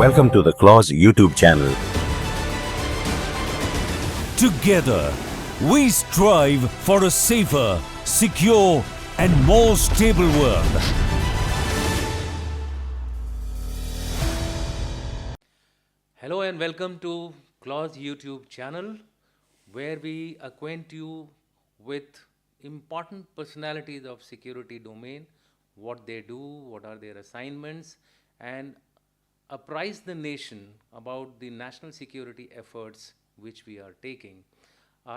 Welcome to the Claus YouTube channel. Together, we strive for a safer, secure and more stable world. Hello and welcome to Claus YouTube channel, where we acquaint you with important personalities of security domain, what they do, what are their assignments, and apprise the nation about the national security efforts which we are taking.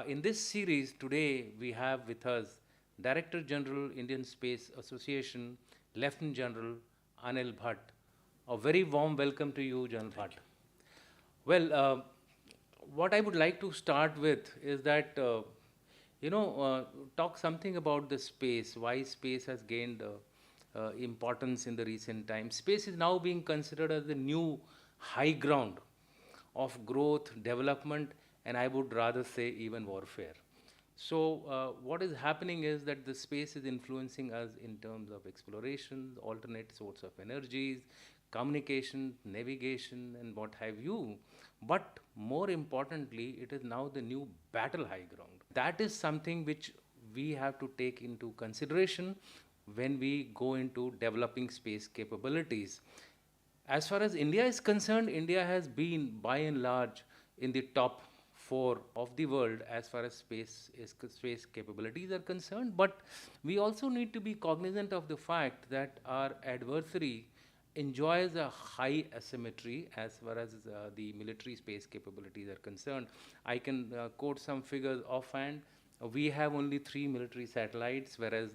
In this series today we have with us Director General Indian Space Association, Lieutenant General Anil Bhatt. A very warm welcome to you, General Bhatt. Well, what I would like to start with is that, talk something about the space, why space has gained importance in the recent times. Space is now being considered as the new high ground of growth, development, and I would rather say even warfare. So what is happening is that the space is influencing us in terms of exploration, alternate source of energies, communication, navigation, and what have you. But more importantly, it is now the new battle high ground. That is something which we have to take into consideration when we go into developing space capabilities. As far as India is concerned, India has been by and large in the top 4 of the world as far as space capabilities are concerned, but we also need to be cognizant of the fact that our adversary enjoys a high asymmetry as far as the military space capabilities are concerned. I can quote some figures offhand. We have only 3 military satellites, whereas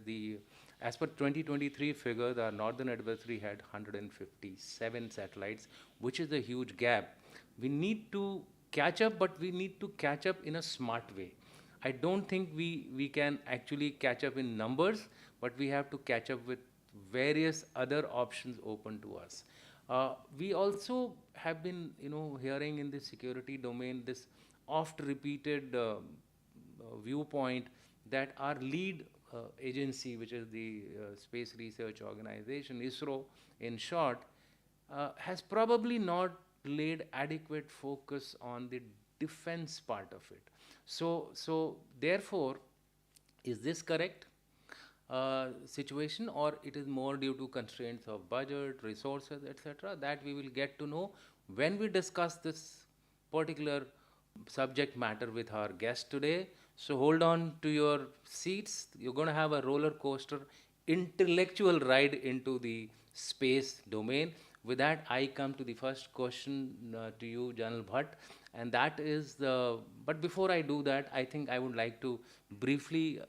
as per 2023 figures, our northern adversary had 157 satellites, which is a huge gap. We need to catch up, but we need to catch up in a smart way. I don't think we can actually catch up in numbers, but we have to catch up with various other options open to us. We also have been, hearing in the security domain this oft-repeated viewpoint that our lead agency, which is the Space Research Organization, ISRO in short, has probably not laid adequate focus on the defense part of it. So therefore, is this correct situation, or it is more due to constraints of budget, resources, etc.? That we will get to know when we discuss this particular subject matter with our guest today. So hold on to your seats. You're going to have a roller coaster intellectual ride into the space domain. With that, I come to the first question to you, General Bhatt, and that is but before I do that, I think I would like to briefly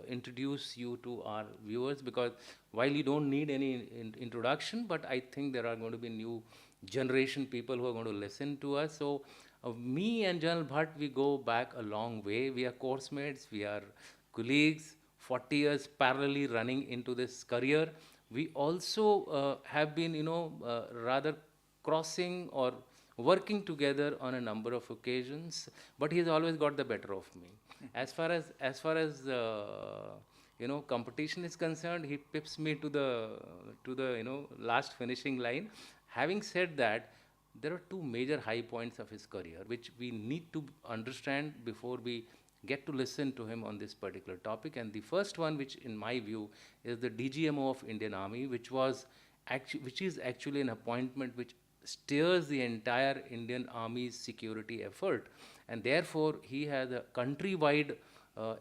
introduce you to our viewers, because while you don't need any introduction, but I think there are going to be new generation people who are going to listen to us. So me and General Bhatt, we go back a long way. We are course mates, we are colleagues, 40 years parallelly running into this career. We also have been, rather crossing or working together on a number of occasions, but he has always got the better of me. As far as competition is concerned, he pips me to the last finishing line. Having said that, there are 2 major high points of his career which we need to understand before we get to listen to him on this particular topic. And the first one, which in my view is the DGMO of Indian Army, which is actually an appointment which steers the entire Indian Army's security effort, and therefore he has a countrywide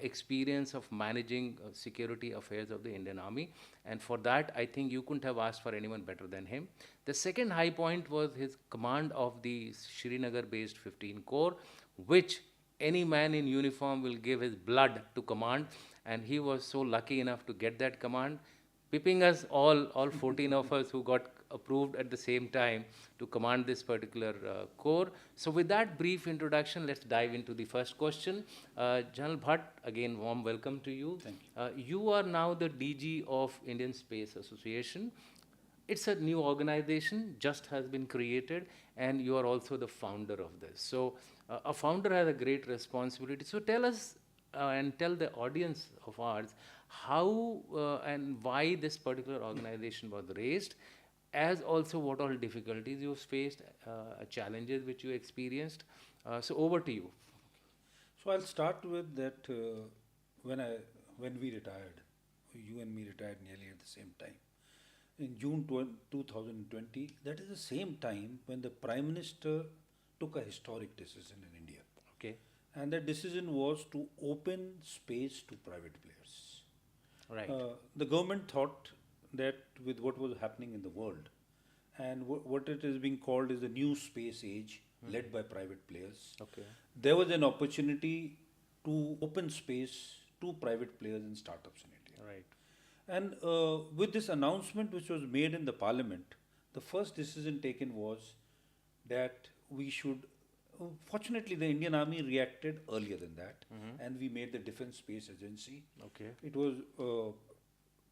experience of managing security affairs of the Indian Army, and for that I think you couldn't have asked for anyone better than him. The second high point was his command of the Srinagar based 15 Corps, which any man in uniform will give his blood to command, and he was so lucky enough to get that command, pipping us all 14 of us who got approved at the same time to command this particular corps. So with that brief introduction, let's dive into the first question. General Bhatt, again warm welcome to you. Thank you. You are now the DG of Indian Space Association. It's a new organization, just has been created, and you are also the founder of this. So a founder has a great responsibility. So tell us and tell the audience of ours how and why this particular organization was raised, as also what all difficulties you faced, challenges which you experienced. So over to you. So I'll start with that when I when we retired, you and me retired nearly at the same time. In June 2020, that is the same time when the Prime Minister took a historic decision in India. Okay. And that decision was to open space to private players. Right. The government thought that with what was happening in the world and what it is being called is the new space age led by private players, Okay. there was an opportunity to open space to private players and startups in India. Right. And with this announcement which was made in the parliament, the first decision taken was that we should. Fortunately, the Indian Army reacted earlier than that, and we made the Defence Space Agency. Okay. It was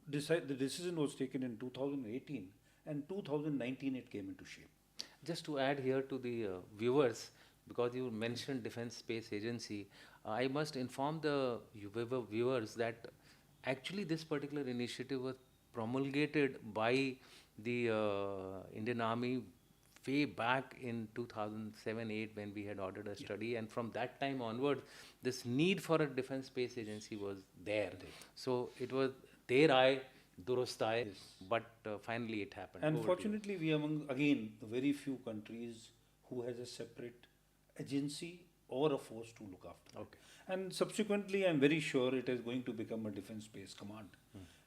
the decision was taken in 2018, and 2019 it came into shape. Just to add here to the viewers, because you mentioned Defence Space Agency, I must inform the viewers that actually this particular initiative was promulgated by the Indian Army way back in 2007-8 when we had ordered a study, and from that time onwards, this need for a Defence Space Agency was there. So it was der eye, durust eye, but finally it happened. And Over to you. fortunately, we are among again the very few countries who has a separate agency or a force to look after. Okay. And subsequently, I'm very sure it is going to become a Defence Space Command,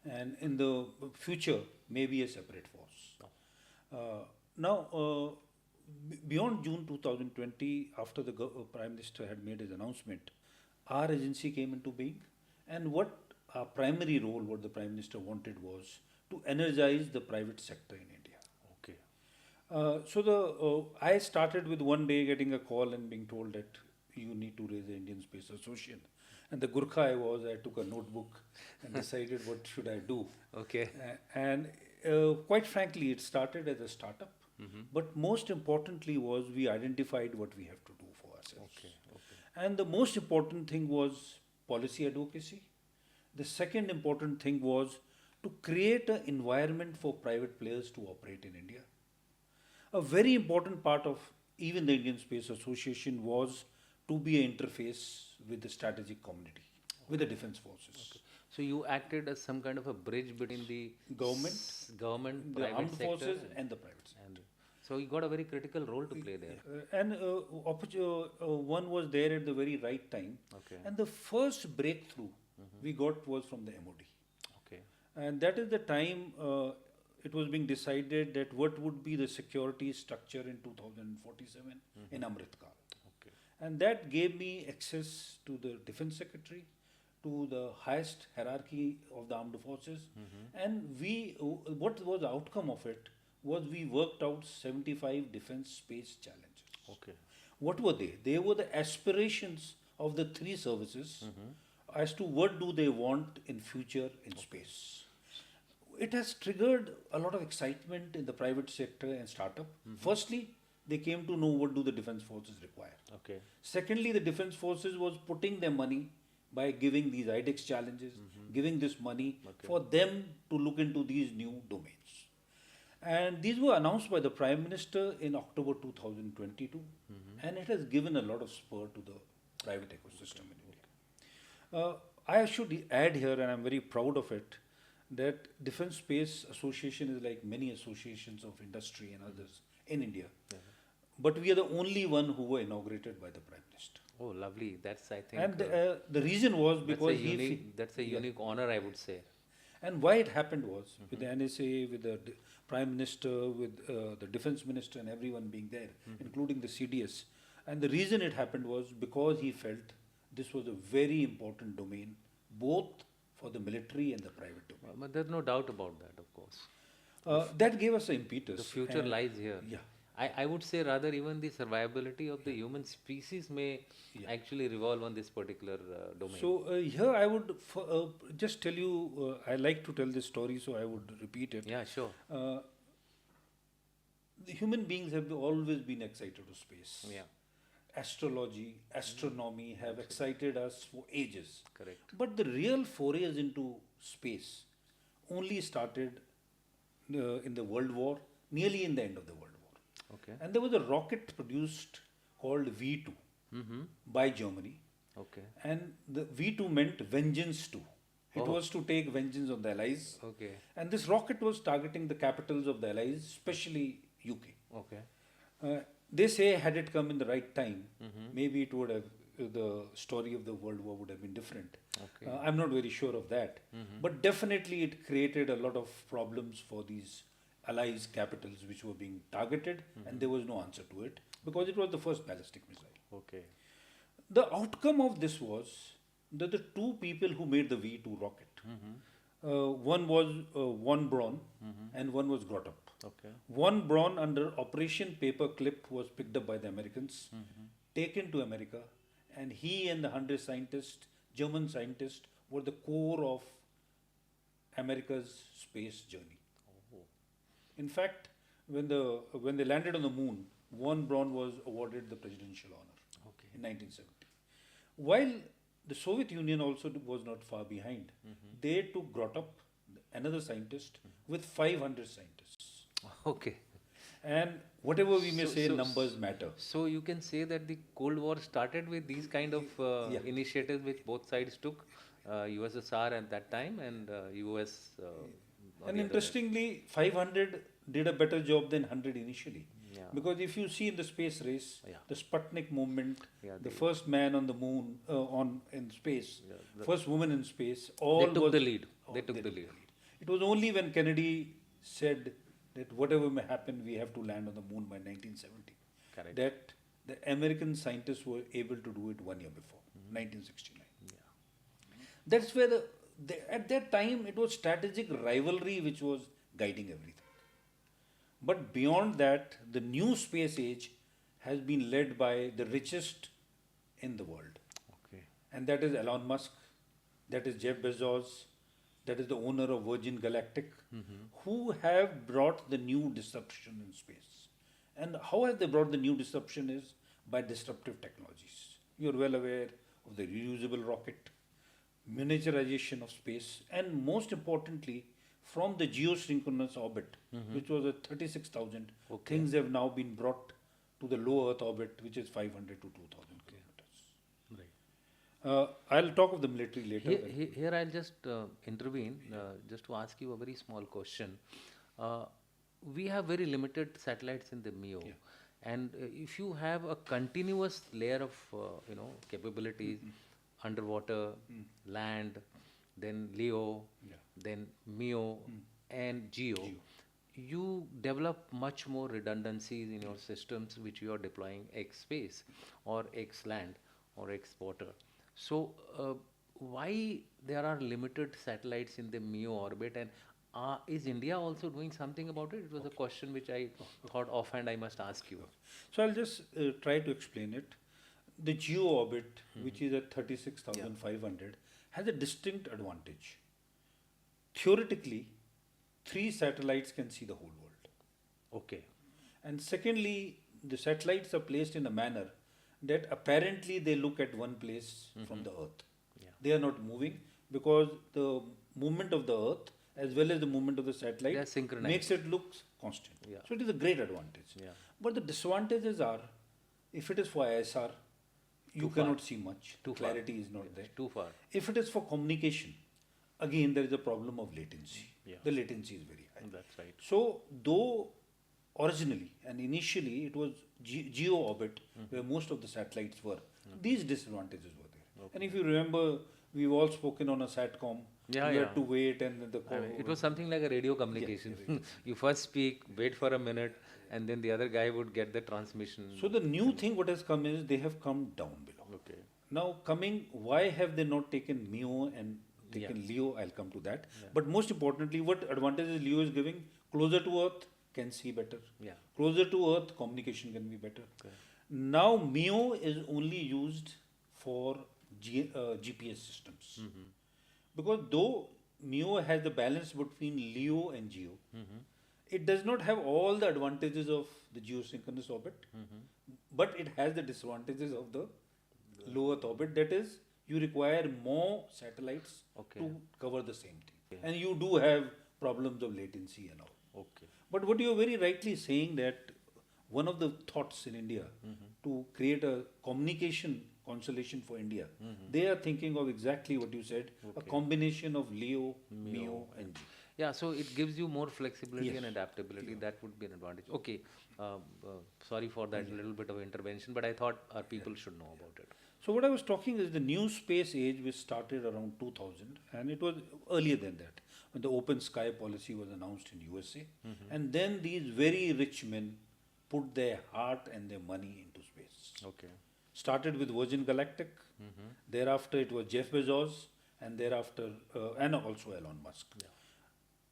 and in the future, maybe a separate force. Now, beyond June 2020, after the Prime Minister had made his announcement, our agency came into being, and what our primary role, what the Prime Minister wanted was to energize the private sector in India. Okay. So I started with one day getting a call and being told that you need to raise the Indian Space Association. And the Gurkha I was, I took a notebook and decided what should I do. Okay. And quite frankly, it started as a startup. But most importantly was we identified what we have to do for ourselves. Okay. And the most important thing was policy advocacy. The second important thing was to create an environment for private players to operate in India. A very important part of even the Indian Space Association was to be an interface with the strategic community, with the defense forces. Okay. So you acted as some kind of a bridge between the government, The private armed sector, forces and the private sector. and so you got a very critical role to play there. One was there at the very right time. Okay. And the first breakthrough we got was from the MOD. Okay. And that is the time it was being decided that what would be the security structure in 2047 in Amritkal. Okay. And that gave me access to the Defense Secretary, to the highest hierarchy of the armed forces. And what was the outcome of it was we worked out 75 defense space challenges. Okay. What were they? They were the aspirations of the three services as to what do they want in future in space. It has triggered a lot of excitement in the private sector and startup. Firstly, they came to know what do the defense forces require. Okay. Secondly, the defense forces was putting their money by giving these IDEX challenges, giving this money for them to look into these new domains. And these were announced by the Prime Minister in October 2022, and it has given a lot of spur to the private ecosystem in India. I should add here, and I'm very proud of it, that Defence Space Association is like many associations of industry and others in India. But we are the only one who were inaugurated by the Prime Minister. Oh, lovely. That's, I think, And the reason was that's because that's a unique honor, I would say. and why it happened was with the NSA, with the Prime Minister, with the Defence Minister, and everyone being there, including the CDS. And the reason it happened was because he felt this was a very important domain, both for the military and the private domain. But there's no doubt about that, of course. That gave us an impetus. The future and- lies here. Yeah. I would say rather even the survivability of the human species may actually revolve on this particular domain. So here I would just tell you, I like to tell this story, so I would repeat it. Yeah, sure. The human beings have always been excited to space. Yeah, Astrology, astronomy have excited us for ages. correct. But the real forays into space only started in the World War, nearly in the end of the World War. Okay. And there was a rocket produced called V2 by Germany. Okay. And the V2 meant Vengeance 2. It was to take vengeance on the Allies. Okay. And this rocket was targeting the capitals of the Allies, especially UK. Okay. They say had it come in the right time, maybe it would have, the story of the World War would have been different. Okay. I'm not very sure of that. But definitely it created a lot of problems for these Allies capitals which were being targeted, and there was no answer to it because it was the first ballistic missile. Okay. The outcome of this was that the two people who made the V2 rocket, one was Von Braun and one was Grotop. Okay. Von Braun under Operation Paperclip was picked up by the Americans, taken to America, and he and the 100 scientists, German scientists, were the core of America's space journey. In fact, when they landed on the moon, Von Braun was awarded the presidential honor in 1970. While the Soviet Union also was not far behind, they took Grotop, another scientist, with 500 scientists. Okay. And whatever we may So- say, so- numbers matter. So you can say that the Cold War started with these kind of initiatives which both sides took, USSR at that time and US. On And the other end. interestingly, 500 did a better job than 100 initially. Yeah. Because if you see in the space race, Yeah. the Sputnik movement, Yeah, the first man on the moon, in space, Yeah, first woman in space, all they took was, the lead. oh, They took the lead. It was only when Kennedy said that whatever may happen, we have to land on the moon by 1970, Correct. that the American scientists were able to do it 1 year before, 1969. That's where at that time it was strategic rivalry which was guiding everything. But beyond that, the new space age has been led by the richest in the world. Okay. And that is Elon Musk, that is Jeff Bezos, that is the owner of Virgin Galactic, who have brought the new disruption in space. And how have they brought the new disruption is by disruptive technologies. You're well aware of the reusable rocket, miniaturization of space, and most importantly, from the geosynchronous orbit, which was at 36,000, things have now been brought to the low Earth orbit, which is 500 to 2,000 kilometers. Right. I'll talk of the military later. Here I'll just intervene, just to ask you a very small question. We have very limited satellites in the MEO, and if you have a continuous layer of capabilities, underwater, land, then LEO, then MEO, and GEO, you develop much more redundancies in your systems which you are deploying X space or X land or X water. So why there are limited satellites in the MEO orbit, and is India also doing something about it? It was a question which I thought offhand I must ask you. So I'll just try to explain it. The GEO orbit, which is at 36,500, has a distinct advantage. Theoretically, 3 satellites can see the whole world. Okay. And secondly, the satellites are placed in a manner that apparently they look at one place from the Earth. Yeah. They are not moving because the movement of the Earth as well as the movement of the satellite They are synchronized. makes it look constant. Yeah. So it is a great advantage. Yeah. But the disadvantages are, if it is for ISR, you Too far. cannot see much. Too far. Clarity is not there. Too far. If it is for communication, again there is a problem of latency. Yeah. The latency is very high. That's right. So, though originally and initially it was geo orbit where most of the satellites were, these disadvantages were there. And if you remember, we've all spoken on a SATCOM. Yeah, you yeah. had to wait and the I mean, it was something like a radio communication. You first speak, wait for a minute, and then the other guy would get the transmission. So the new thing what has come is they have come down below. Okay. Now coming, why have they not taken MEO and taken LEO? I'll come to that. But most importantly, what advantages LEO is giving? Closer to Earth, can see better. Yeah. Closer to Earth, communication can be better. Now MEO is only used for GPS systems. Because though MEO has the balance between LEO and GEO, it does not have all the advantages of the geosynchronous orbit, but it has the disadvantages of the low Earth orbit. That is, you require more satellites to cover the same thing. And you do have problems of latency and all. Okay. But what you are very rightly saying that one of the thoughts in India to create a communication constellation for India, they are thinking of exactly what you said, a combination of LEO, MEO and G. Yeah, so it gives you more flexibility Yes. and adaptability. That would be an advantage. Okay, sorry for that little bit of intervention, but I thought our people should know about it. So what I was talking is the new space age, which started around 2000, and it was earlier than that, when the open sky policy was announced in USA. And then these very rich men put their heart and their money into space. Okay. Started with Virgin Galactic, thereafter it was Jeff Bezos, and thereafter, and also Elon Musk.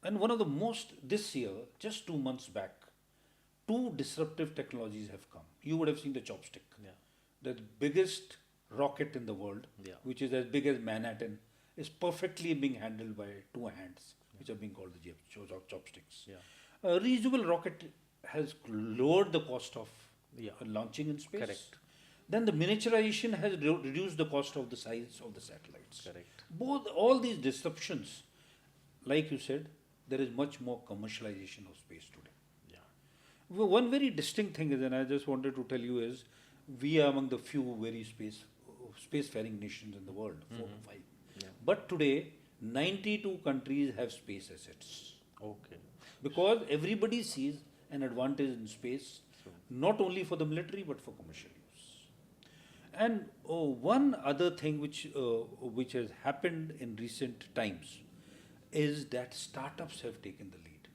And one of the most, this year, just 2 months back, two disruptive technologies have come. You would have seen the chopstick. Yeah. The biggest rocket in the world, Yeah. which is as big as Manhattan, is perfectly being handled by two hands, which are being called the chopsticks. Yeah. A reusable rocket has lowered the cost of Yeah. launching in space. Correct. Then the miniaturization has reduced the cost of the size of the satellites. Correct. All these disruptions, like you said, there is much more commercialization of space today. Yeah. Well, one very distinct thing is, and I just wanted to tell you, is we are among the few very spacefaring nations in the world, 4 to 5. Yeah. But today, 92 countries have space assets. Okay. Because everybody sees an advantage in space, not only for the military but for commercial use. And one other thing which has happened in recent times is that startups have taken the lead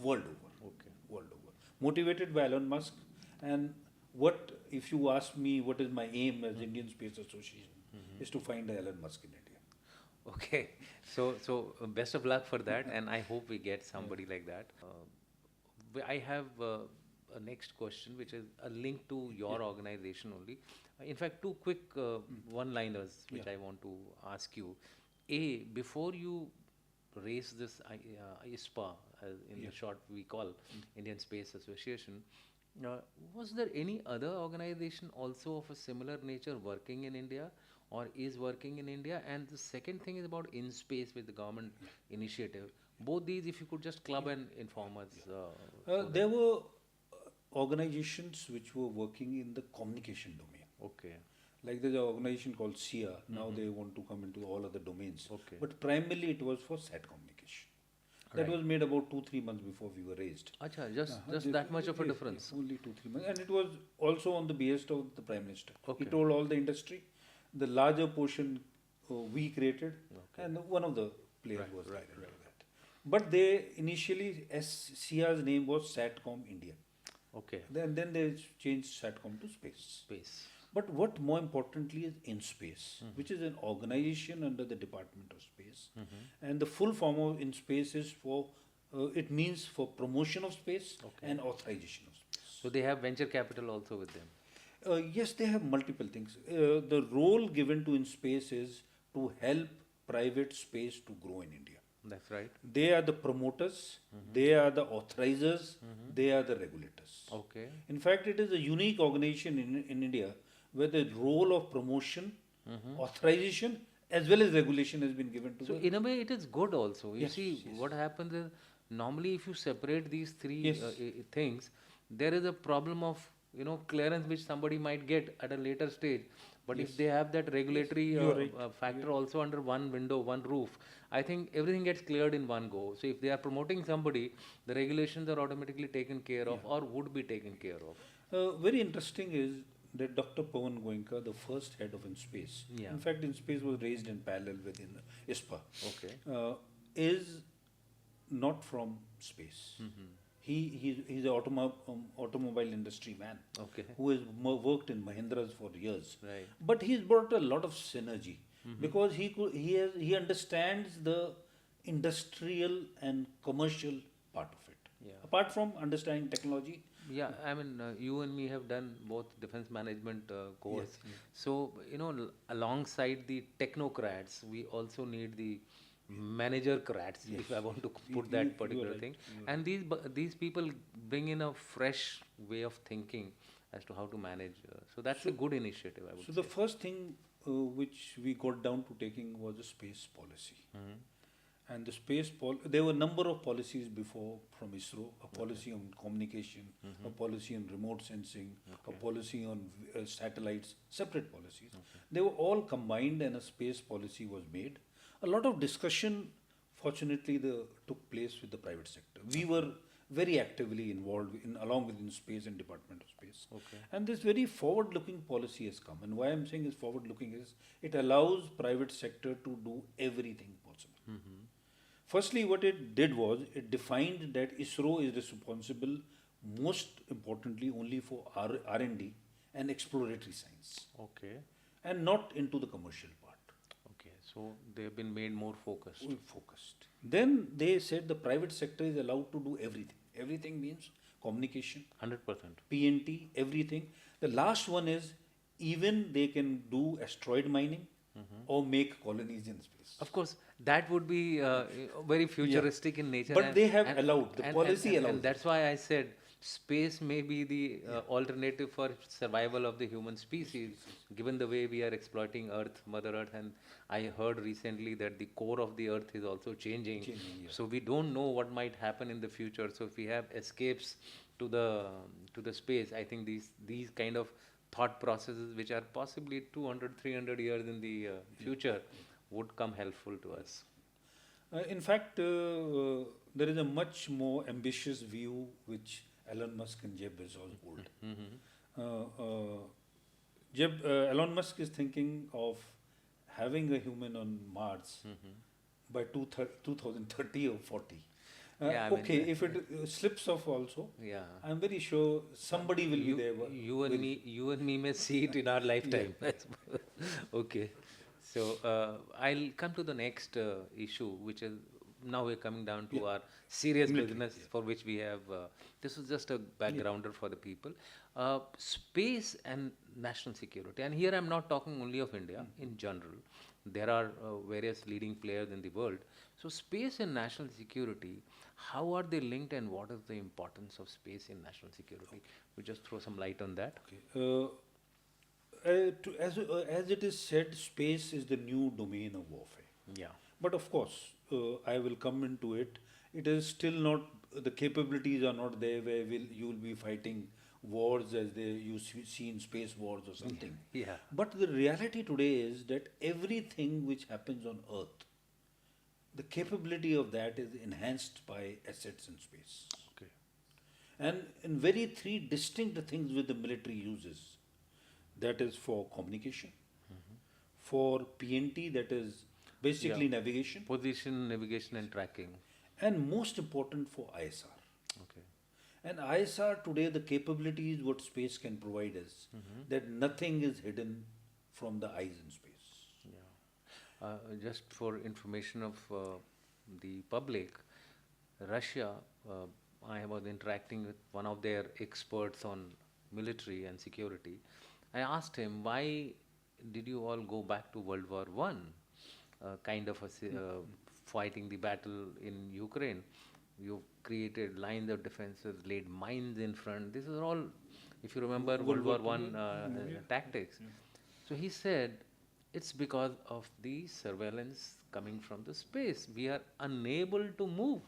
world over. Okay. World over. Motivated by Elon Musk. And what, if you ask me what is my aim as Indian Space Association, is to find Elon Musk in India. Okay, so best of luck for that, and I hope we get somebody like that. I have a next question, which is a link to your organization only. In fact, two quick one-liners which I want to ask you. A, before you raise this ISPA, in the short we call Indian Space Association, was there any other organization also of a similar nature working in India or is working in India? And the second thing is about InSpace with the government initiative. Both these, if you could just club and inform us. There were organizations which were working in the communication domain. Okay. Like there's an organization called SIA. Now they want to come into all other domains. Okay. But primarily it was for SAT communication. That was made about 2-3 months before we were raised. Acha, just that much of a difference. Only 2-3 months. And it was also on the behest of the Prime Minister. Okay. He told all the industry, the larger portion we created, and one of the players was right. That. But they initially, SIA's name was SATCOM India. Okay. Then they changed SATCOM to Space. Space. But what more importantly is InSpace, which is an organization under the Department of Space. And the full form of InSpace is for, it means for promotion of space and authorization of space. So they have venture capital also with them? Yes, they have multiple things. The role given to InSpace is to help private space to grow in India. That's right. They are the promoters, they are the authorizers, they are the regulators. Okay. In fact, it is a unique organization in India where the role of promotion, authorization, as well as regulation has been given to So the... in a way it is good also. You Yes, see, yes. what happens is, normally if you separate these three Yes. things, there is a problem of, clearance which somebody might get at a later stage. But if they have that regulatory You are right. factor also under one window, one roof, I think everything gets cleared in one go. So if they are promoting somebody, the regulations are automatically taken care of or would be taken care of. Very interesting is that Dr. Pawan Goenka, the first head of InSpace, in fact InSpace was raised in parallel with ISPA, Okay. is not from space. He's an automobile industry man Okay. who has worked in Mahindras for years. Right. But he's brought a lot of synergy because he understands the industrial and commercial part of it. Yeah. Apart from understanding technology. Yeah, I mean, you and me have done both defense management course. So, alongside the technocrats, we also need the manager-crats, if I want to put that particular thing. And these people bring in a fresh way of thinking as to how to manage. So that's a good initiative, I would So say. the first thing which we got down to taking was a space policy. And the there were a number of policies before from ISRO, a policy on communication, a policy on remote sensing, a policy on satellites, separate policies. They were all combined and a space policy was made. A lot of discussion, fortunately, took place with the private sector. We were very actively involved along with space and Department of Space. And this very forward-looking policy has come. And why I'm saying is forward-looking is it allows private sector to do everything possible. Firstly, what it did was it defined that ISRO is responsible, most importantly, only for R&D and exploratory science, Okay. and not into the commercial part. Okay. So they have been made more focused. Focused. Then they said the private sector is allowed to do everything. Everything means communication, 100%. PNT, everything. The last one is even they can do asteroid mining or make colonies in space. Of course, that would be very futuristic in nature. But they have allowed, the policy allows. And that's why I said space may be the alternative for survival of the human species, given the way we are exploiting Earth, Mother Earth. And I heard recently that the core of the Earth is also changing. So we don't know what might happen in the future. So if we have escapes to the space, I think these kind of thought processes, which are possibly 200, 300 years in the future, would come helpful to us. In fact, there is a much more ambitious view which Elon Musk and Jeff Bezos hold. Elon Musk is thinking of having a human on Mars by 2030 or 40. Yeah, if it slips off also, Yeah. I'm very sure somebody will be there. You and me may see it in our lifetime. Okay. So I'll come to the next issue, which is now we're coming down to our serious business for which we have. This is just a backgrounder for the people. Space and national security. And here I'm not talking only of India. In general, there are various leading players in the world. So space and national security, how are they linked, and what is the importance of space in national security? We just throw some light on that. As it is said, space is the new domain of warfare. Yeah. But of course, I will come into it. It is still not, the capabilities are not there where you will be fighting wars as you see in space wars or something. Yeah. But the reality today is that everything which happens on Earth, the capability of that is enhanced by assets in space. Okay. And in very three distinct things which the military uses. That is for communication, for PNT, that is basically navigation, Position, navigation, and tracking. and most important for ISR. Okay. And ISR today, the capabilities what space can provide us, that nothing is hidden from the eyes in space. Yeah. Just for information of the public, Russia, I was interacting with one of their experts on military and security. I asked him, why did you all go back to World War I, kind of fighting the battle in Ukraine? You created lines of defenses, laid mines in front. This is all, if you remember, World War I tactics. So he said, it's because of the surveillance coming from the space. We are unable to move.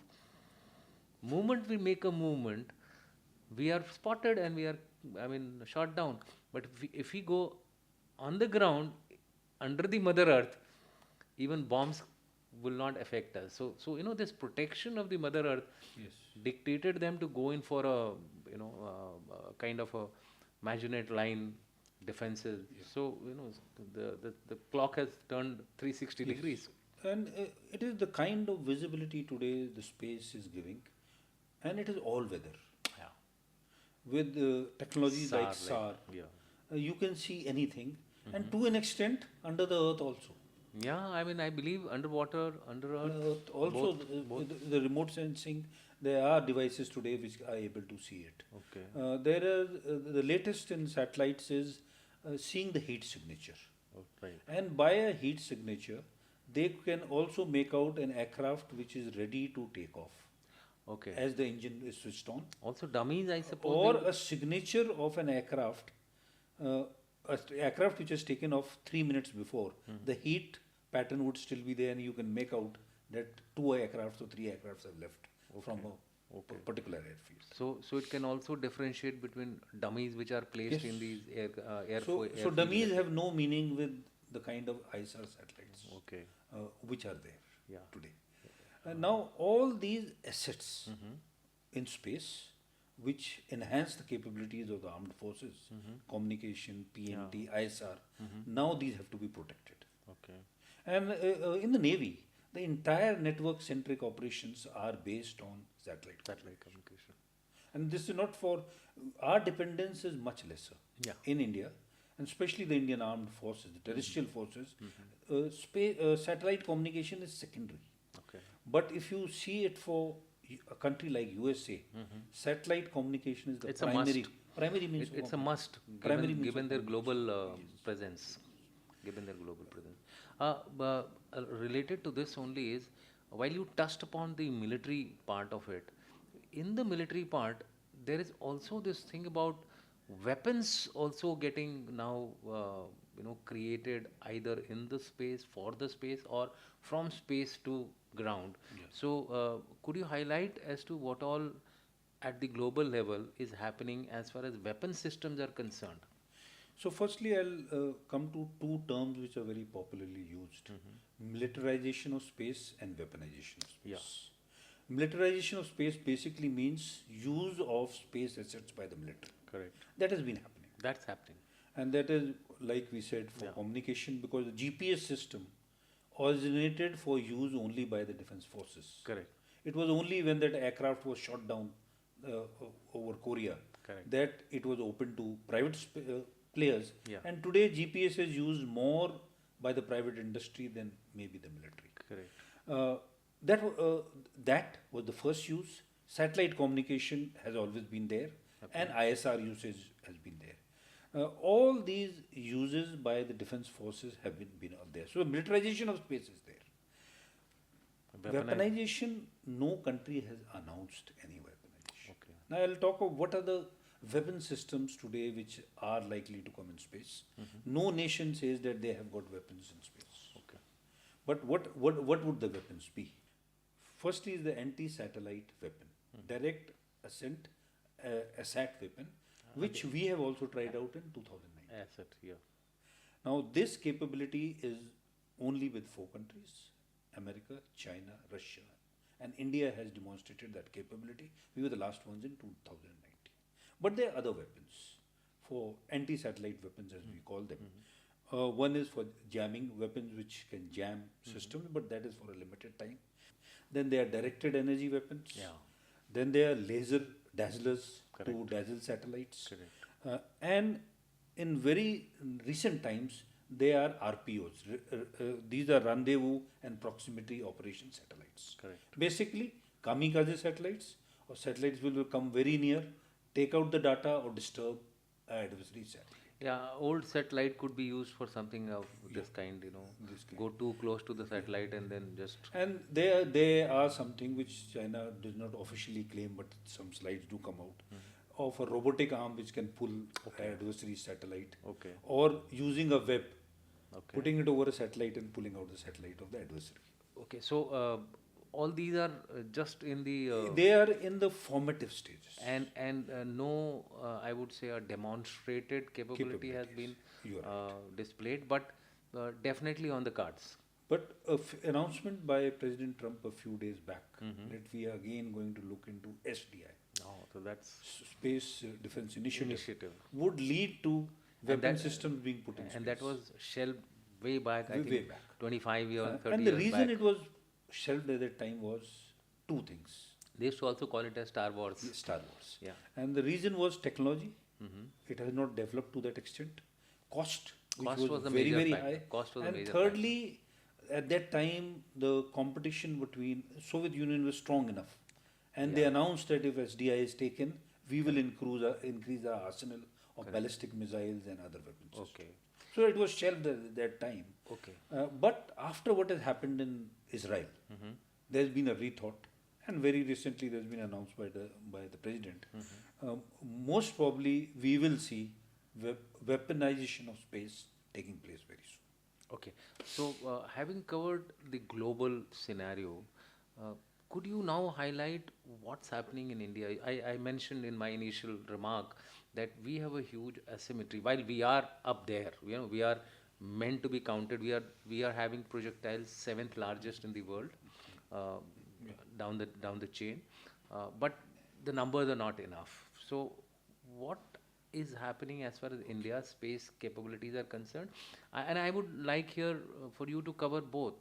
Moment we make a movement, we are spotted and we are, shot down. But if we go on the ground, under the Mother Earth, even bombs will not affect us. So this protection of the Mother Earth dictated them to go in for a, kind of a Maginot Line defenses. So, the clock has turned 360 degrees. And it is the kind of visibility today the space is giving, and it is all weather. Yeah. With technologies like SAR, you can see anything, and to an extent under the earth also. Yeah, I believe underwater, under earth. Also, the remote sensing, there are devices today which are able to see it. Okay. There are the latest in satellites is seeing the heat signature. Oh, right. And by a heat signature, they can also make out an aircraft which is ready to take off. Okay. As the engine is switched on. Also dummies, I suppose. Or a signature of an aircraft, which is taken off 3 minutes before. The heat pattern would still be there, and you can make out that 2 aircrafts or 3 aircrafts have left from a particular airfield. So it can also differentiate between dummies which are placed Yes. in these So airfields. dummies have no meaning with the kind of ISR satellites Okay. which are there Yeah. today. Now all these assets in space which enhance the capabilities of the armed forces, communication, PNT, ISR, now these have to be protected. Okay. And in the Navy, the entire network-centric operations are based on satellite. Satellite communication. And this is not for, our dependence is much lesser Yeah. in India, and especially the Indian armed forces, the terrestrial forces. Satellite communication is secondary. Okay. But if you see it for a country like USA, satellite communication is the It's a primary, must. primary means of It's a must Primary given, means given of their communication. global presence. Given their global presence. Related to this only is, while you touched upon the military part of it, in the military part, there is also this thing about weapons also getting now, created either in the space, for the space, or from space to ground. So, could you highlight as to what all at the global level is happening as far as weapon systems are concerned? So firstly, I'll come to two terms which are very popularly used: militarization of space and weaponization of space. Yeah. Militarization of space basically means use of space assets by the military. Correct. That has been happening, That's happening. and that is, like we said, for communication, because the GPS system originated for use only by the defense forces. Correct. It was only when that aircraft was shot down over Korea Correct. that it was open to private players. Yeah. And today GPS is used more by the private industry than maybe the military. Correct. That was the first use. Satellite communication has always been there, and ISR usage has been there. All these uses by the defense forces have been out there. So militarization of space is there. Weaponization, no country has announced any weaponization. Okay. Now I'll talk of what are the weapon systems today which are likely to come in space. No nation says that they have got weapons in space. Okay. But what would the weapons be? Firstly is the anti-satellite weapon, direct ascent ASAT weapon, which we have also tried out in 2009. Asset, yeah. Now this capability is only with 4 countries: America, China, Russia, and India has demonstrated that capability. We were the last ones in 2019. But there are other weapons for anti-satellite weapons, as we call them. One is for jamming weapons, which can jam systems, but that is for a limited time. Then there are directed energy weapons. Yeah. Then there are laser dazzlers to Correct. dazzle satellites. Correct. And in very recent times, they are RPOs. These are rendezvous and proximity operation satellites. Correct. Basically, kamikaze satellites, or satellites will come very near, take out the data or disturb adversary satellite. Yeah, old satellite could be used for something of this kind, This kind. Go too close to the satellite and then just. And they are something which China does not officially claim, but some slides do come out, of a robotic arm which can pull adversary satellite, Okay. or using a web, Okay. putting it over a satellite and pulling out the satellite of the adversary. Okay, so all these are just in the. They are in the formative stages. And no, I would say a demonstrated capability has been You are displayed, but definitely on the cards. But an announcement by President Trump a few days back that we are again going to look into SDI, Oh, so that's Space Defense Initiative, initiative. would lead to weapon that- systems being put in space. And that was shelved way back, I Way think back. 25 years, 30 and the years reason back. it was shelved at that time was 2 things. They used to also call it as Star Wars. Star Wars. Yeah. And the reason was technology. It has not developed to that extent. Cost, which Cost was the very, major very factor. high. Cost was the and major thirdly, at that time, the competition between Soviet Union was strong enough. And they announced that if SDI is taken, we will increase our arsenal of ballistic missiles and other weapons. Okay. So it was shelved at that time. Okay. But after what has happened in Israel, there's been a rethought, and very recently there's been announced by the president. Most probably we will see weaponization of space taking place very soon. Okay. So, having covered the global scenario, uh, could you now highlight what's happening in India? I mentioned in my initial remark that we have a huge asymmetry. While we are up there, we are meant to be counted. We are having projectiles seventh largest in the world, uh, down the chain, but the numbers are not enough. So, what is happening as far as India's space capabilities are concerned? And I would like here for you to cover both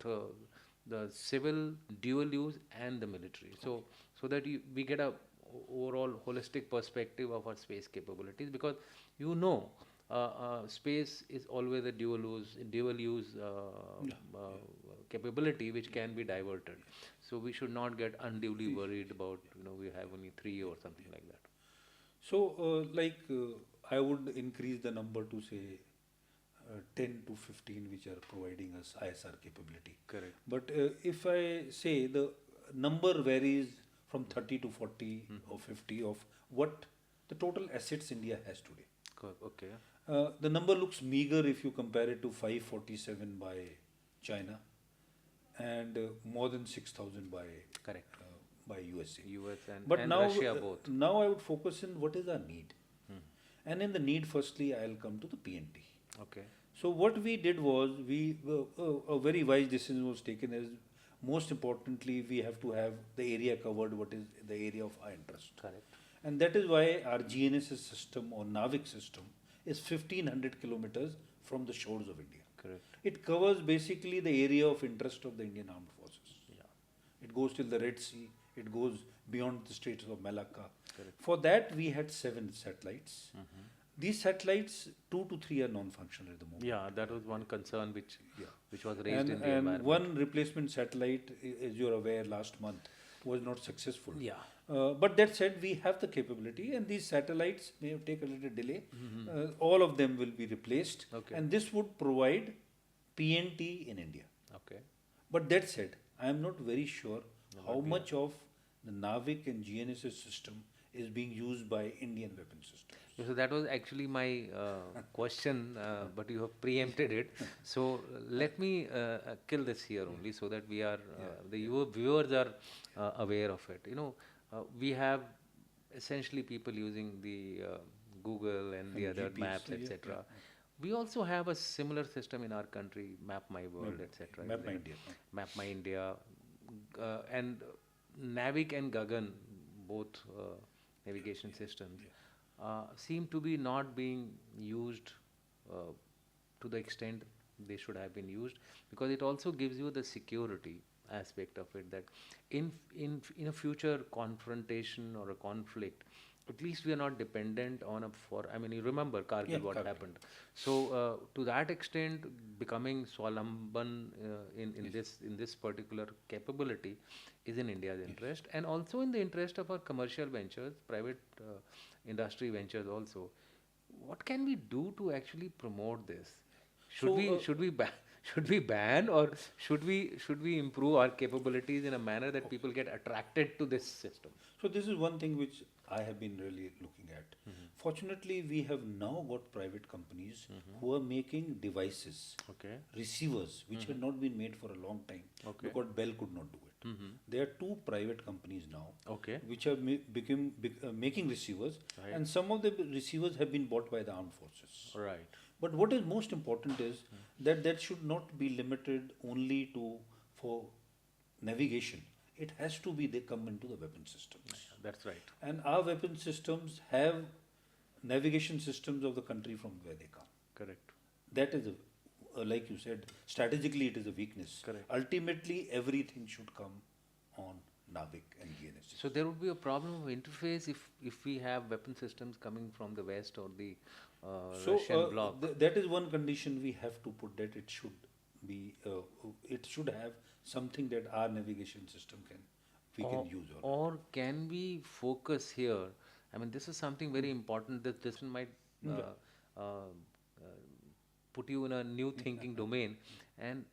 the civil, dual use, and the military. So that we get a overall holistic perspective of our space capabilities, because space is always a dual use capability which can be diverted. So we should not get unduly worried about we have only three or something like that. So, I would increase the number to say 10 to 15, which are providing us ISR capability. Correct. But if I say the number varies from 30 to 40 or 50 of what the total assets India has today. Okay. The number looks meager if you compare it to 547 by China and more than 6,000 by Correct. by USA. US and, But and now, Russia both. now I would focus in what is our need. And in the need, firstly, I'll come to the PNT. Okay. So what we did was, a very wise decision was taken as, most importantly, we have to have the area covered, what is the area of our interest. Correct. And that is why our GNSS system or NAVIC system is 1500 kilometers from the shores of India. Correct. It covers basically the area of interest of the Indian Armed Forces. Yeah. It goes till the Red Sea, it goes beyond the Straits of Malacca. Correct. For that, we had 7 satellites. These satellites, 2 to 3 are non-functional at the moment. Yeah, that was one concern which Yeah. which was raised in the And environment. one replacement satellite, as you're aware, last month was not successful. Yeah. But that said, we have the capability, and these satellites may take a little delay. All of them will be replaced, Okay. and this would provide PNT in India. Okay. But that said, I am not very sure how much of the NAVIC and GNSS system is being used by Indian weapon systems. So that was actually my question, but you have preempted it. So let me kill this here only, so that we are the viewers are aware of it. We have essentially people using the Google and the other GPS, maps, yeah, etc. We also have a similar system in our country, Map My World, etc. Map My India. Map My India, and NAVIC and Gagan, both navigation systems, seem to be not being used to the extent they should have been used, because it also gives you the security aspect of it, that in a future confrontation or a conflict, at least we are not dependent on you remember Kargil, what Kargil. happened. So to that extent, becoming Swalamban in this particular capability is in India's interest, and also in the interest of our commercial ventures, private industry ventures also. What can we do to actually promote this? Should we ban, or should we improve our capabilities in a manner that people get attracted to this system? So this is one thing which I have been really looking at. Fortunately, we have now got private companies who are making devices, Okay. receivers, which had not been made for a long time, Okay. because Bell could not do it. There are 2 private companies now Okay. which are making receivers, Right. and some of the receivers have been bought by the armed forces. Right. But what is most important is that should not be limited only for navigation. It has to be, they come into the weapon systems. That's right. And our weapon systems have navigation systems of the country from where they come. Correct. That is, like you said, strategically it is a weakness. Correct. Ultimately, everything should come on NAVIC and GNSS. So there would be a problem of interface if we have weapon systems coming from the West or the Russian bloc. That is one condition we have to put, that it should be, it should have something that our navigation system we can use. Or can we focus here? I mean, this is something very important that this might put you in a new thinking domain. And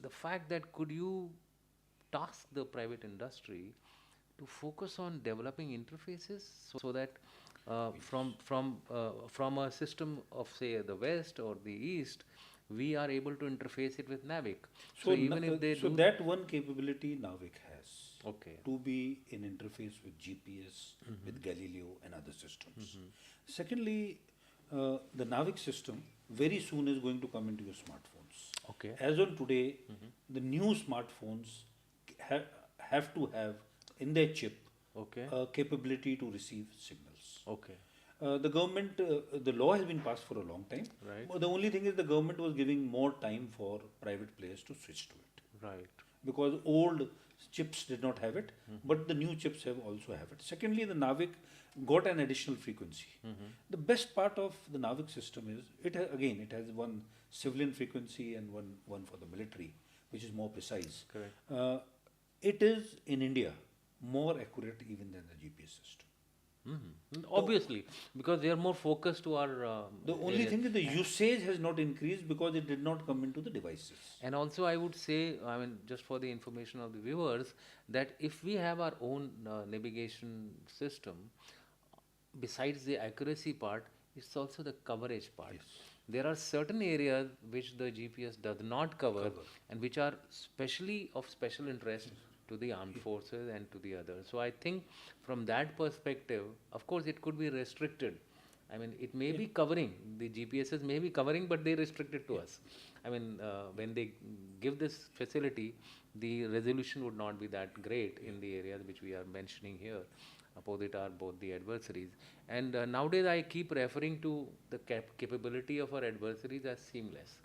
the fact that could you task the private industry to focus on developing interfaces, so that from a system of, say, the West or the East, we are able to interface it with NAVIC. So, even if they so do that one capability NAVIC has. Okay. To be in interface with GPS, with Galileo and other systems. Secondly, the NAVIC system very soon is going to come into your smartphones. Okay. As on today, the new smartphones have to have in their chip Okay. a capability to receive signals. Okay. The government, the law has been passed for a long time. Right. But the only thing is the government was giving more time for private players to switch to it. Right. Because old chips did not have it, but the new chips have also have it. Secondly, the NAVIC got an additional frequency. The best part of the NAVIC system is, it has one civilian frequency and one for the military, which is more precise. Correct. It is, in India, more accurate even than the GPS system. Obviously, because they are more focused to our. The only thing is the usage has not increased because it did not come into the devices. And also, I would say, I mean, just for the information of the viewers, that if we have our own navigation system, besides the accuracy part, it's also the coverage part. Yes. There are certain areas which the GPS does not cover, and which are specially of special interest to the armed forces and to the others. So I think from that perspective, of course, it could be restricted. I mean, it may be covering, the GPSs may be covering, but they restrict it to us. I mean, when they give this facility, the resolution would not be that great in the areas which we are mentioning here. Opposite are both the adversaries. And nowadays I keep referring to the capability of our adversaries as seamless.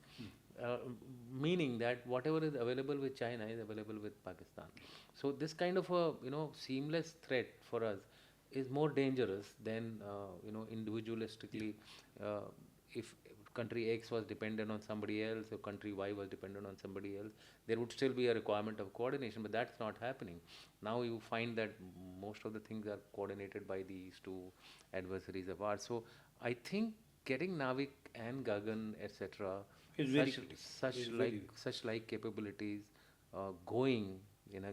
Meaning that whatever is available with China is available with Pakistan. So this kind of a seamless threat for us is more dangerous than individualistically. If country X was dependent on somebody else, or country Y was dependent on somebody else, there would still be a requirement of coordination, but that's not happening. Now you find that most of the things are coordinated by these two adversaries of ours. So I think getting NAVIC and Gagan, etc., such like capabilities going in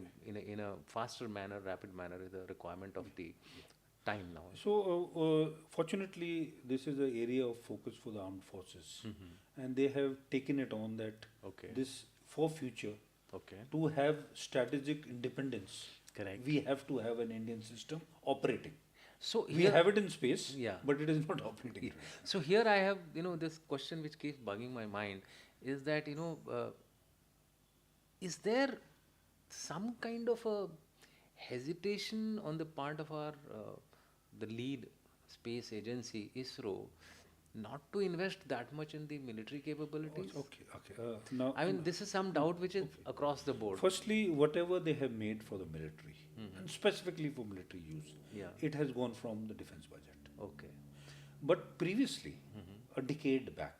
a faster manner, rapid manner is a requirement of the time now. So fortunately, this is an area of focus for the armed forces, and they have taken it on that this for future to have strategic independence. Correct. We have to have an Indian system operating. So we have it in space, yeah, but it is not operating. Yeah. So here I have this question which keeps bugging my mind is that is there some kind of a hesitation on the part of our the lead space agency ISRO not to invest that much in the military capabilities? Now, I mean, this is some doubt which is across the board. Firstly, whatever they have made for the military, and specifically for military use, it has gone from the defense budget. Okay. But previously, a decade back,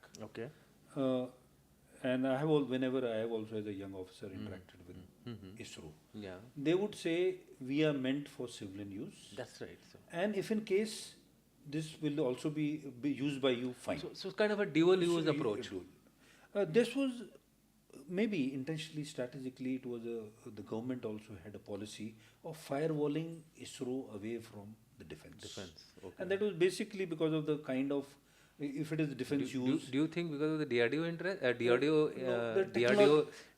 and whenever I have also as a young officer interacted with ISRO, they would say we are meant for civilian use. That's right. So. And if in case this will also be used by you, fine. So kind of a dual use approach. This was maybe intentionally, strategically, it was the government also had a policy of firewalling ISRO away from the defense. Okay. And that was basically because of the kind of, if it is defense use. Do you think because of the DRDO interest,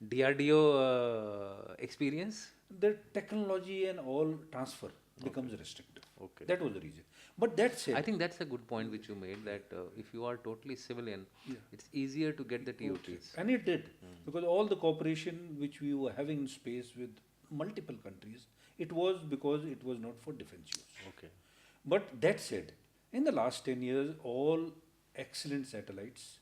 DRDO experience? The technology and all transfer becomes restrictive. Okay. That was the reason. But that said, I think that's a good point which you made, that if you are totally civilian, it's easier to get the TOTs. And it did, because all the cooperation which we were having in space with multiple countries, it was because it was not for defense use. Okay. But that said, in the last 10 years, all excellent satellites,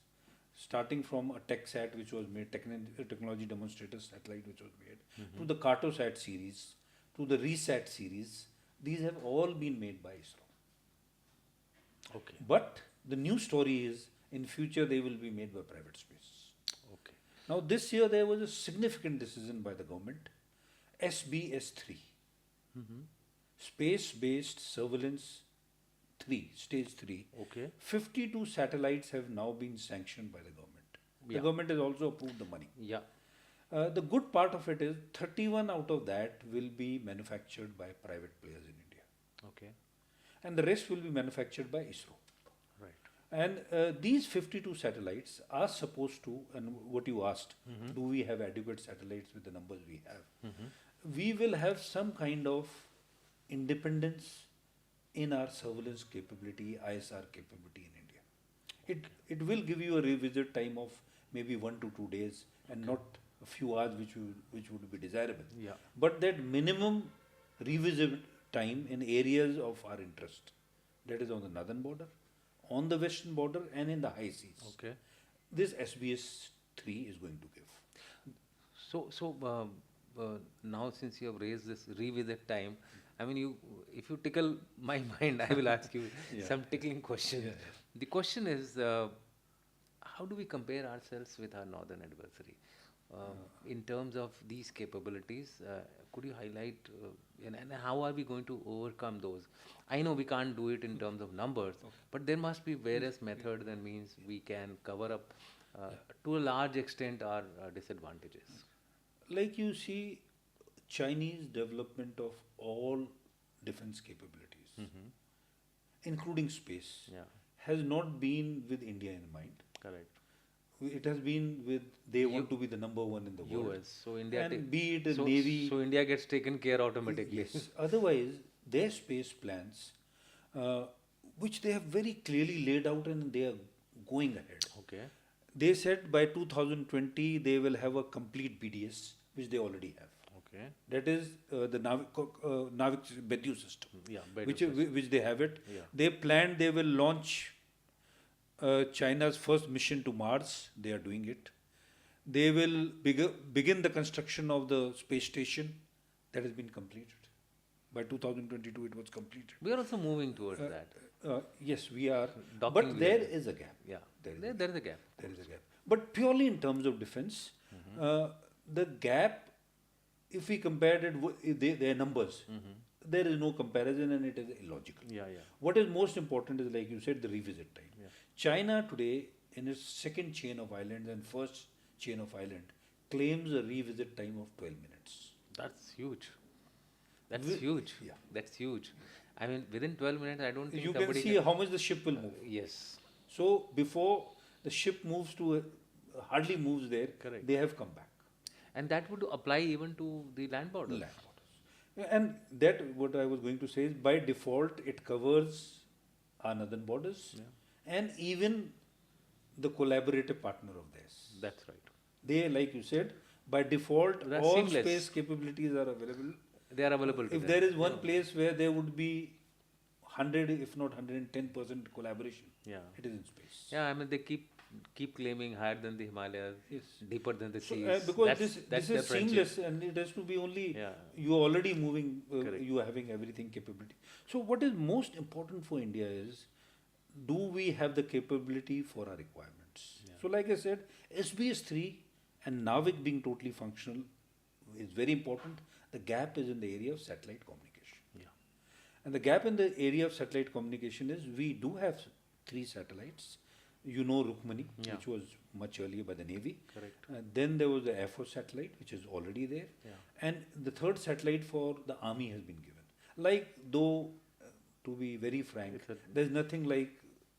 starting from a TechSat which was made, technology demonstrator satellite which was made, to the Cartosat series, to the RESAT series, these have all been made by ISRO. Okay. But the new story is, in future they will be made by private space. Okay. Now this year there was a significant decision by the government, SBS3, Space-Based Surveillance 3, Stage 3. Okay. 52 satellites have now been sanctioned by the government. The government has also approved the money. Yeah. The good part of it is 31 out of that will be manufactured by private players in India. Okay. And the rest will be manufactured by ISRO. Right. And these 52 satellites are supposed to, and what you asked, do we have adequate satellites with the numbers we have? We will have some kind of independence in our surveillance capability, ISR capability in India. It will give you a revisit time of maybe 1 to 2 days and not a few hours, which would be desirable. Yeah. But that minimum revisit time in areas of our interest, that is on the northern border, on the western border, and in the high seas. Okay. This SBS 3 is going to give. So now since you have raised this revisit time, I mean, if you tickle my mind, I will ask you some tickling questions. The question is, how do we compare ourselves with our northern adversary in terms of these capabilities? Could you highlight and how are we going to overcome those? I know we can't do it in terms of numbers, but there must be various methods and means we can cover up to a large extent our disadvantages. Like you see, Chinese development of all defense capabilities, including space, has not been with India in mind. Correct. It has been with, they want to be the number one in the world. US. So India And be it a Navy. So India gets taken care automatically. Yes. Otherwise, their space plans, which they have very clearly laid out and they are going ahead. Okay. They said by 2020 they will have a complete BDS, which they already have. Okay. That is the NAVIC Bedu system, Yeah, Bedu which they have it. Yeah. They planned they will launch China's first mission to Mars. They are doing it. They will begin the construction of the space station. That has been completed. By 2022 it was completed. We are also moving towards that. Yes, we are. Docking But we there are. is a gap. Yeah. There is There is a gap. There is a gap. But purely in terms of defense, the gap, if we compared it with their numbers, there is no comparison and it is illogical. Yeah. What is most important is, like you said, the revisit time. Yeah. China today, in its second chain of islands and first chain of island, claims a revisit time of 12 minutes. That's huge. That's huge. Yeah. That's huge. I mean, within 12 minutes, I don't think You can somebody see how much the ship will move. Yes. So before the ship moves to, hardly moves there, Correct. they have come back. And that would apply even to the land borders. Land borders. And that, what I was going to say is, by default, it covers our northern borders and even the collaborative partner of theirs. That's right. They, like you said, by default, That's all seamless. space capabilities are available. They are available to If them. there is one place where there would be 100, if not 110% collaboration, Yeah. it is in space. Yeah, I mean, they keep claiming higher than the Himalayas, Yes. deeper than the So, seas. because that's this their is friendship. seamless and it has to be only, Yeah. you are already moving, Correct. you are having everything capability. So what is most important for India is, do we have the capability for our requirements? So like I said, SBS 3 and NAVIC being totally functional is very important. The gap is in the area of satellite communication. Yeah. And the gap in the area of satellite communication is, we do have 3 satellites. You know Rukmani, Yeah. which was much earlier by the Navy. Correct. Then there was the Air Force satellite, which is already there. Yeah. And the third satellite for the Army has been given. Like, though, to be very frank, there's nothing like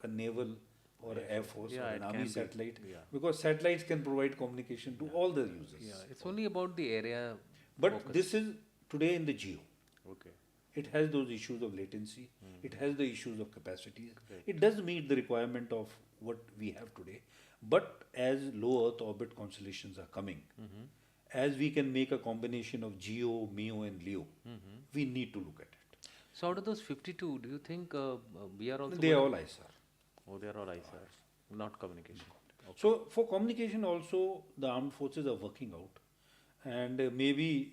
a naval or an Air Force Yeah, or it an Army can be. satellite, Yeah. because satellites can provide communication to all the users. Yeah, it's only about the area. But focus. this is today in the geo. Okay. It has those issues of latency. It has the issues of capacity. It does meet the requirement of what we have today. But as low Earth orbit constellations are coming, as we can make a combination of GEO, MEO and LEO, we need to look at it. So out of those 52, do you think we are also... They are all ISR. Oh, they are all ISR, not communication. Okay. So for communication also, the armed forces are working out. And maybe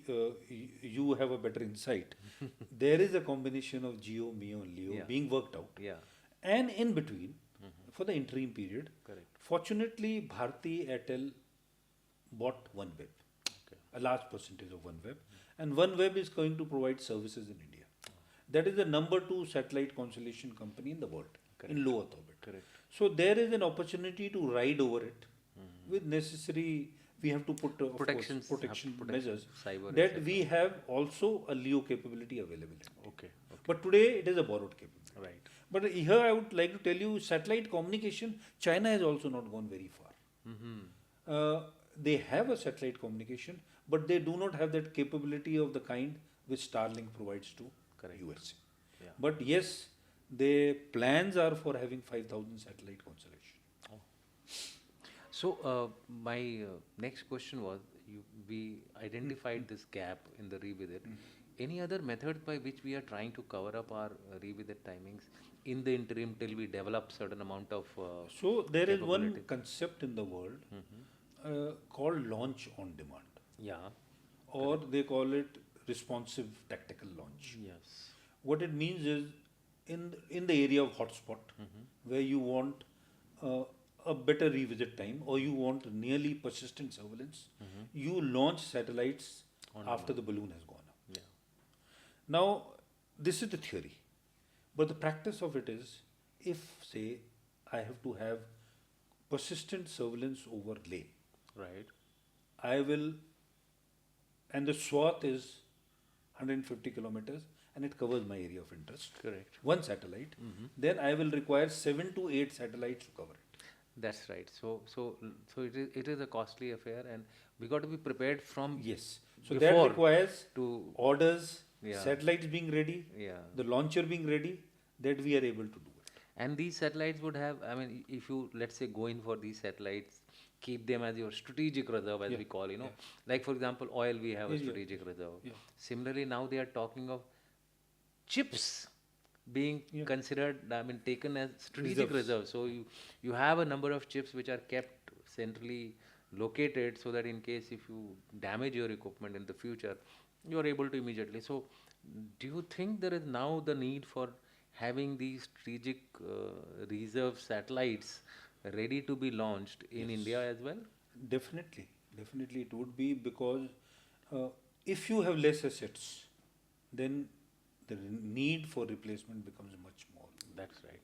you have a better insight. There is a combination of GEO, MEO and LEO being worked out. Yeah. And in between, for the interim period, Correct. fortunately, Bharti Airtel bought OneWeb, Okay. a large percentage of OneWeb, and OneWeb is going to provide services in India. That is the number 2 satellite constellation company in the world, in low Earth orbit. Correct. So there is an opportunity to ride over it with necessary. We have to put of course, protection measures cyber, that etc. we have also a LEO capability available. Okay. But today it is a borrowed capability. Right. But here I would like to tell you, satellite communication, China has also not gone very far. They have a satellite communication, but they do not have that capability of the kind which Starlink provides to USA. Yeah. But yes, their plans are for having 5,000 satellite constellation. So my next question was, we identified this gap in the revisit. Any other methods by which we are trying to cover up our revisit timings in the interim till we develop certain amount of So there is one capability? concept in the world called launch on demand, Yeah. or they call it responsive tactical launch. Yes. What it means is, in the area of hotspot, where you want a better revisit time, or you want nearly persistent surveillance, you launch satellites after the balloon has gone up. Yeah. Now, this is the theory, but the practice of it is, if say I have to have persistent surveillance over lane, Right. I will, and the swath is 150 kilometers and it covers my area of interest. Correct. One satellite, then I will require 7 to 8 satellites to cover it. That's right. So it is a costly affair, and we got to be prepared from Yes. So that before requires to orders, Yeah. satellites being ready, yeah. the launcher being ready, that we are able to do it. And these satellites would have, I mean, if you, let's say, go in for these satellites, keep them as your strategic reserve, as we call, like for example, oil, we have a Yeah, yeah. strategic reserve. Yeah. Similarly, now they are talking of chips being considered, I mean, taken as strategic reserve. So you have a number of chips which are kept centrally located, so that in case if you damage your equipment in the future, you are able to immediately. So do you think there is now the need for having these strategic reserve satellites ready to be launched in India as well? Definitely it would be, because if you have less assets, then the need for replacement becomes much more. That's right.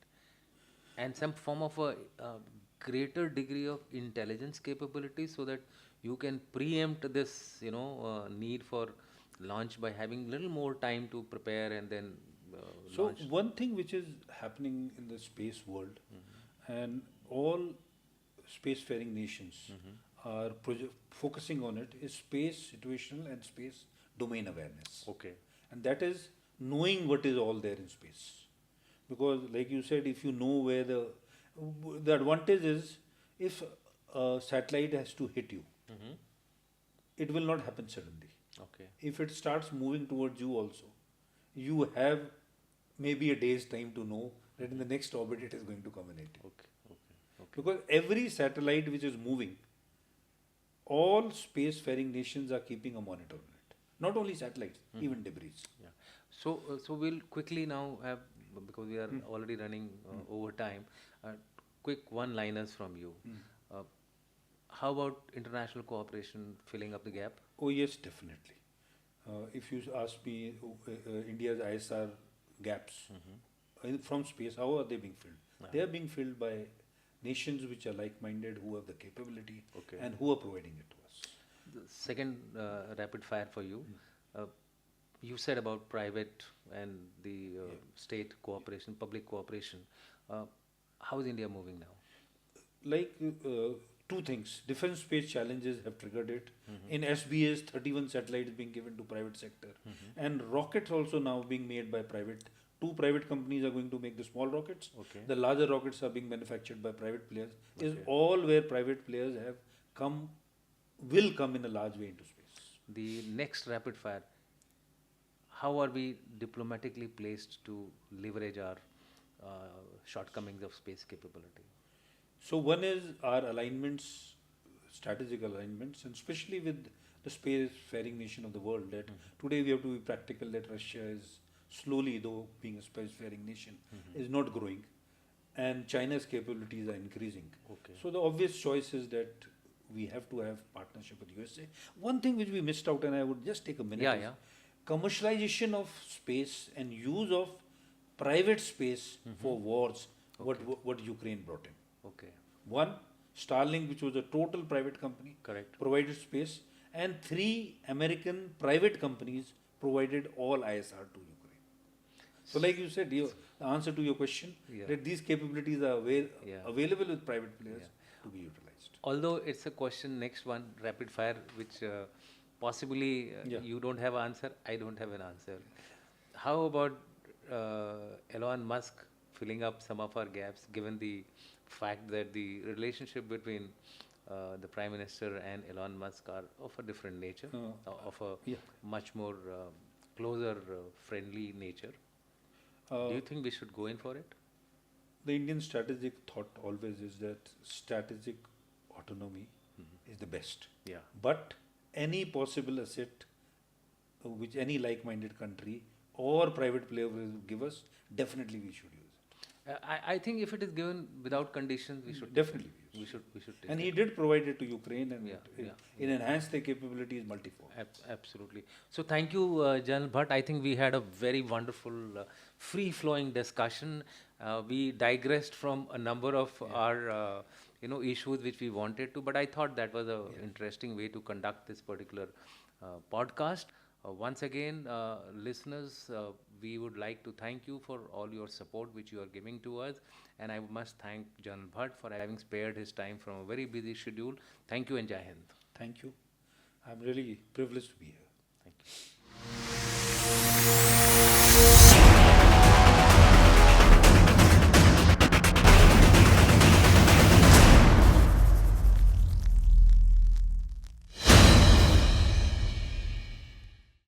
And some form of a greater degree of intelligence capability, so that you can preempt this, need for launch by having little more time to prepare and then So launch. one thing which is happening in the space world, and all spacefaring nations are focusing on it, is space situational and space domain awareness. Okay. And that is knowing what is all there in space. Because like you said, if you know where the advantage is, if a satellite has to hit you, it will not happen suddenly. Okay. If it starts moving towards you also, you have maybe a day's time to know that in the next orbit it is going to come and hit you. Okay. Because every satellite which is moving, all spacefaring nations are keeping a monitor on it. Not only satellites, even debris. Yeah. So we'll quickly now have, because we are already running over time, quick one-liners from you. How about international cooperation filling up the gap? Oh yes, definitely. If you ask me, India's ISR gaps from space, how are they being filled? They are being filled by nations which are like-minded, who have the capability, and who are providing it to us. The second rapid fire for you. You said about private and the state cooperation, public cooperation. How is India moving now? Like two things. Defense space challenges have triggered it. In SBS, 31 satellites being given to private sector. And rockets also now being made by private. Two private companies are going to make the small rockets. Okay. The larger rockets are being manufactured by private players. Is all where private players have come, will come in a large way into space. The next rapid fire. How are we diplomatically placed to leverage our shortcomings of space capability? So one is our alignments, strategic alignments, and especially with the spacefaring nation of the world, that today we have to be practical, that Russia is slowly, though being a spacefaring nation, is not growing, and China's capabilities are increasing. Okay. So the obvious choice is that we have to have partnership with USA. One thing which we missed out, and I would just take a minute, is commercialization of space and use of private space for wars, what Ukraine brought in. Okay. One, Starlink, which was a total private company, Correct. provided space, and 3 American private companies provided all ISR to Ukraine. So like you said, the answer to your question, Yeah. that these capabilities are Yeah. available with private players to be utilized. Although it's a question, next one, rapid fire, which possibly Yeah. you don't have answer, I don't have an answer. How about Elon Musk filling up some of our gaps, given the fact that the relationship between the Prime Minister and Elon Musk are of a different nature, of a Yeah. much more closer, friendly nature? Do you think we should go in for it? The Indian strategic thought always is that strategic autonomy is the best. Yeah. But any possible asset which any like-minded country or private player will give us, definitely we should use it. I think if it is given without conditions, we should Definitely take it. We should take And it. he did provide it to Ukraine, and Yeah, it enhanced their capabilities multifold. Absolutely. So thank you, General Bhatt. I think we had a very wonderful, free-flowing discussion. We digressed from a number of our, issues which we wanted to, but I thought that was an interesting way to conduct this particular podcast. Once again, listeners, we would like to thank you for all your support which you are giving to us, and I must thank General Bhatt for having spared his time from a very busy schedule. Thank you and Jai Hind. Thank you. I'm really privileged to be here. Thank you.